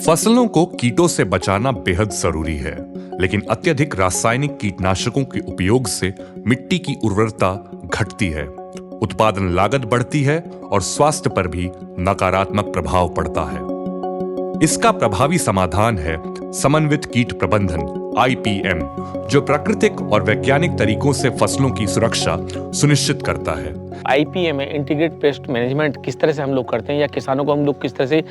फसलों को कीटों से बचाना बेहद जरूरी है, लेकिन अत्यधिक रासायनिक कीटनाशकों के उपयोग से मिट्टी की उर्वरता घटती है, उत्पादन लागत बढ़ती है और स्वास्थ्य पर भी नकारात्मक प्रभाव पड़ता है। इसका प्रभावी समाधान है समन्वित कीट प्रबंधन IPM, जो प्राकृतिक और वैज्ञानिक तरीकों से फसलों की सुरक्षा सुनिश्चित करता है। IPM है इंटीग्रेटेड पेस्ट मैनेजमेंट, किस तरह से हम लोग करते हैं या किसानों को हम लोग किस तरह से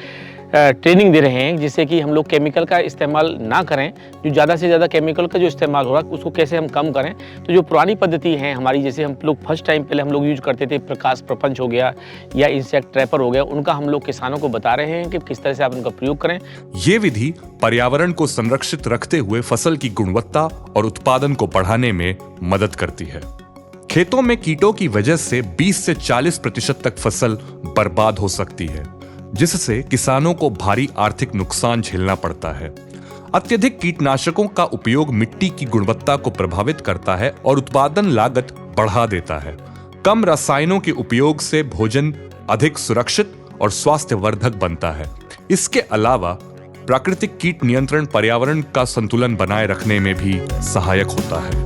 ट्रेनिंग दे रहे हैं जिससे कि हम लोग केमिकल का इस्तेमाल ना करें। जो ज़्यादा से ज़्यादा केमिकल का जो इस्तेमाल हो रहा है उसको कैसे हम कम करें। तो जो पुरानी पद्धति है हमारी, जैसे हम लोग फर्स्ट टाइम पहले हम लोग यूज करते थे प्रकाश प्रपंच हो गया या इंसेक्ट ट्रैपर हो गया, उनका हम लोग किसानों को बता रहे हैं कि किस तरह से आप उनका प्रयोग करें। ये विधि पर्यावरण को संरक्षित रखते हुए फसल की गुणवत्ता और उत्पादन को बढ़ाने में मदद करती है। खेतों में कीटों की वजह से 20 से 40% तक फसल बर्बाद हो सकती है, जिससे किसानों को भारी आर्थिक नुकसान झेलना पड़ता है। अत्यधिक कीटनाशकों का उपयोग मिट्टी की गुणवत्ता को प्रभावित करता है और उत्पादन लागत बढ़ा देता है। कम रसायनों के उपयोग से भोजन अधिक सुरक्षित और स्वास्थ्यवर्धक बनता है। इसके अलावा प्राकृतिक कीट नियंत्रण पर्यावरण का संतुलन बनाए रखने में भी सहायक होता है।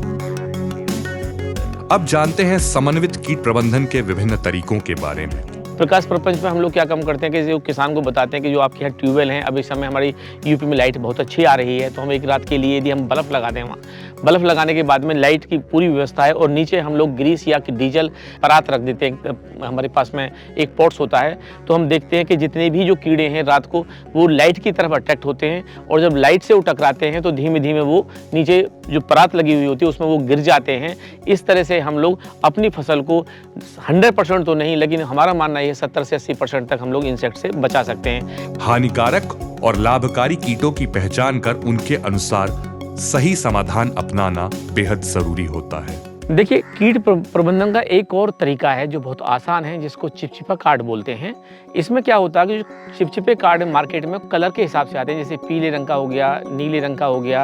अब जानते हैं समन्वित कीट प्रबंधन के विभिन्न तरीकों के बारे में। प्रकाश प्रपंच में हम लोग क्या काम करते हैं कि जो किसान को बताते हैं कि जो आपके यहाँ ट्यूबवेल हैं, अब इस समय हमारी यूपी में लाइट बहुत अच्छी आ रही है, तो हम एक रात के लिए यदि हम बल्ब लगा दें, वहाँ बल्ब लगाने के बाद में लाइट की पूरी व्यवस्था है और नीचे हम लोग ग्रीस या डीजल परात रख देते हैं। हमारे पास में एक पॉट्स होता है, तो हम देखते हैं कि जितने भी जो कीड़े हैं रात को वो लाइट की तरफ अट्रैक्ट होते हैं और जब लाइट से वो टकराते हैं तो धीमे धीमे वो नीचे जो परात लगी हुई होती है उसमें वो गिर जाते हैं। इस तरह से हम लोग अपनी फसल को 100% तो नहीं, लेकिन हमारा मानना ये 70 से 80% तक हम लोग इंसेक्ट से बचा सकते हैं। हानिकारक और लाभकारी कीटों की पहचान कर उनके अनुसार सही समाधान अपनाना बेहद जरूरी होता है। देखिए, कीट प्रबंधन का एक और तरीका है जो बहुत आसान है, जिसको चिपचिपा कार्ड बोलते हैं। इसमें क्या होता है कि जो चिपचिपे कार्ड मार्केट में कलर के हिसाब से आते हैं, जैसे पीले रंग का हो गया, नीले रंग का हो गया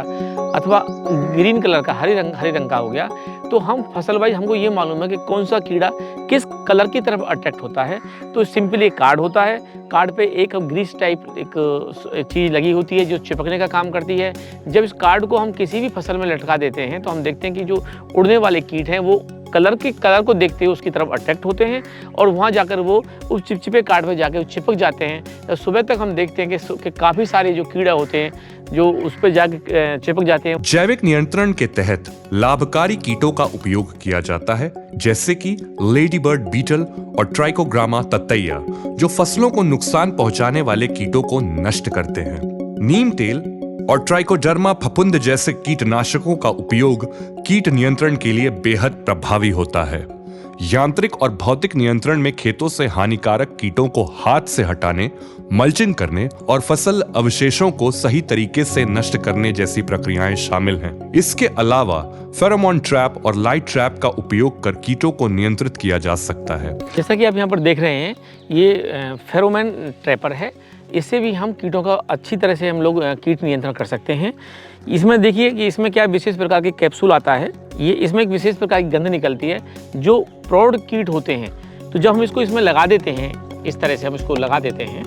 अथवा ग्रीन कलर का, हरे रंग का हो गया। तो हम फसल वाइज हमको ये मालूम है कि कौन सा कीड़ा किस कलर की तरफ अट्रैक्ट होता है। तो सिंपली एक कार्ड होता है, कार्ड पे एक ग्रीस टाइप एक चीज़ लगी होती है जो चिपकने का काम करती है। जब इस कार्ड को हम किसी भी फसल में लटका देते हैं तो हम देखते हैं कि जो उड़ने वाले कीट हैं वो कलर को देखते हुए उसकी तरफ अट्रैक्ट होते हैं और वहाँ जाकर वो उस चिपचिपे कार्ड पे जाकर चिपक जाते हैं। तो सुबह तक हम देखते हैं कि काफ़ी सारे जो कीड़ा होते हैं जो उस पर जाके चिपक जाते हैं। जैविक नियंत्रण के तहत लाभकारी कीटों का उपयोग किया जाता है, जैसे कि लेडीबर्ड बीटल और ट्राइकोग्रामा ततैया, जो फसलों को नुकसान पहुंचाने वाले कीटों को नष्ट करते हैं। नीम तेल और ट्राइकोडर्मा फफूंद जैसे कीटनाशकों का उपयोग कीट नियंत्रण के लिए बेहद प्रभावी होता है। यांत्रिक और भौतिक नियंत्रण में खेतों से हानिकारक कीटों को हाथ से हटाने, मल्चिंग करने और फसल अवशेषों को सही तरीके से नष्ट करने जैसी प्रक्रियाएं शामिल हैं। इसके अलावा फेरोमोन ट्रैप और लाइट ट्रैप का उपयोग कर कीटों को नियंत्रित किया जा सकता है। जैसा कि आप यहाँ पर देख रहे हैं, ये फेरोमोन ट्रैपर है। इससे भी हम कीटों का अच्छी तरह से हम लोग कीट नियंत्रण कर सकते हैं। इसमें देखिए कि इसमें क्या विशेष प्रकार के कैप्सूल आता है, ये इसमें एक विशेष प्रकार की गंध निकलती है जो प्रौढ़ कीट होते हैं। तो जब हम इसको इसमें लगा देते हैं, इस तरह से हम इसको लगा देते हैं,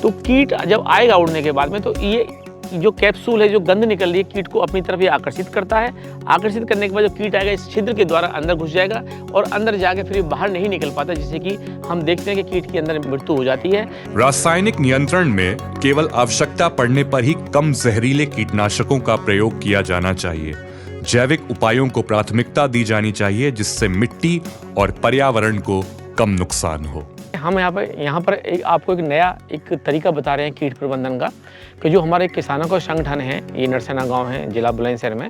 तो कीट जब आएगा उड़ने के बाद में, तो ये जो कैप्सूल है, जो गंध निकल रही है, कीट को अपनी तरफ ये आकर्षित करता है। आकर्षित करने के बाद जो कीट आएगा इस छिद्र के द्वारा अंदर घुस जाएगा और अंदर जाके फिर बाहर नहीं निकल पाता, जिससे कि हम देखते हैं कि कीट के अंदर मृत्यु हो जाती है। रासायनिक नियंत्रण में केवल आवश्यकता पड़ने पर ही कम जहरीले कीटनाशकों का प्रयोग किया जाना चाहिए। जैविक उपायों को प्राथमिकता दी जानी चाहिए, जिससे मिट्टी और पर्यावरण को कम नुकसान हो। हम यहाँ पर आपको एक नया तरीका बता रहे हैं कीट प्रबंधन का, कि जो हमारे किसानों का संगठन है, ये नरसेना गांव है, जिला बुलंदशहर में।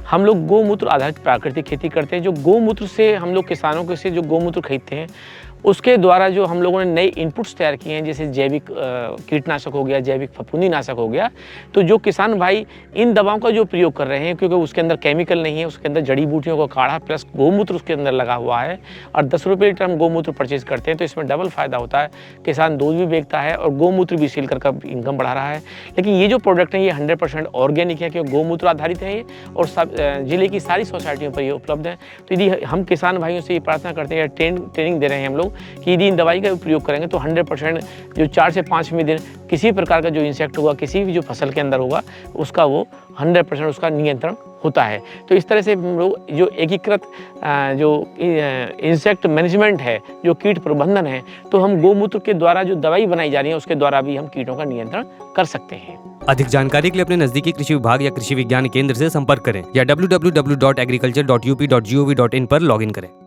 हम लोग गौमूत्र आधारित प्राकृतिक खेती करते हैं। जो गौमूत्र से हम लोग किसानों के से जो गौमूत्र खरीदते हैं, उसके द्वारा जो हम लोगों ने नए इनपुट्स तैयार किए हैं, जैसे जैविक कीटनाशक हो गया, जैविक फफूंदीनाशक हो गया। तो जो किसान भाई इन दवाओं का जो प्रयोग कर रहे हैं, क्योंकि उसके अंदर केमिकल नहीं है, उसके अंदर जड़ी बूटियों का काढ़ा प्लस गौमूत्र उसके अंदर लगा हुआ है, और 10 रुपये लीटर हम गौमूत्र परचेज करते हैं, तो इसमें डबल फायदा होता है। किसान दूध भी बेचता है और गौमूत्र भी सेल कर इनकम बढ़ा रहा है। लेकिन ये जो प्रोडक्ट है ये 100% ऑर्गेनिक है, क्योंकि गौमूत्र आधारित है ये, और सब जिले की सारी सोसाइटियों पर ये उपलब्ध है। तो यदि हम किसान भाइयों से ये प्रार्थना करते हैं, ट्रेनिंग दे रहे हैं हम लोग कि यदि इन दवाई का प्रयोग करेंगे तो 100% जो 4 से 5वें दिन किसी प्रकार का जो इंसेक्ट होगा, किसी भी जो फसल के अंदर होगा, उसका वो 100% उसका नियंत्रण होता है। तो इस तरह से हम लोग जो एकीकृत जो इंसेक्ट मैनेजमेंट है, जो कीट प्रबंधन है, तो हम गौमूत्र के द्वारा जो दवाई बनाई जा रही है उसके द्वारा भी हम कीटों का नियंत्रण कर सकते हैं। अधिक जानकारी के लिए अपने नजदीकी कृषि विभाग या कृषि विज्ञान केंद्र से संपर्क करें या www.agriculture.up.gov.in पर लॉगिन करें।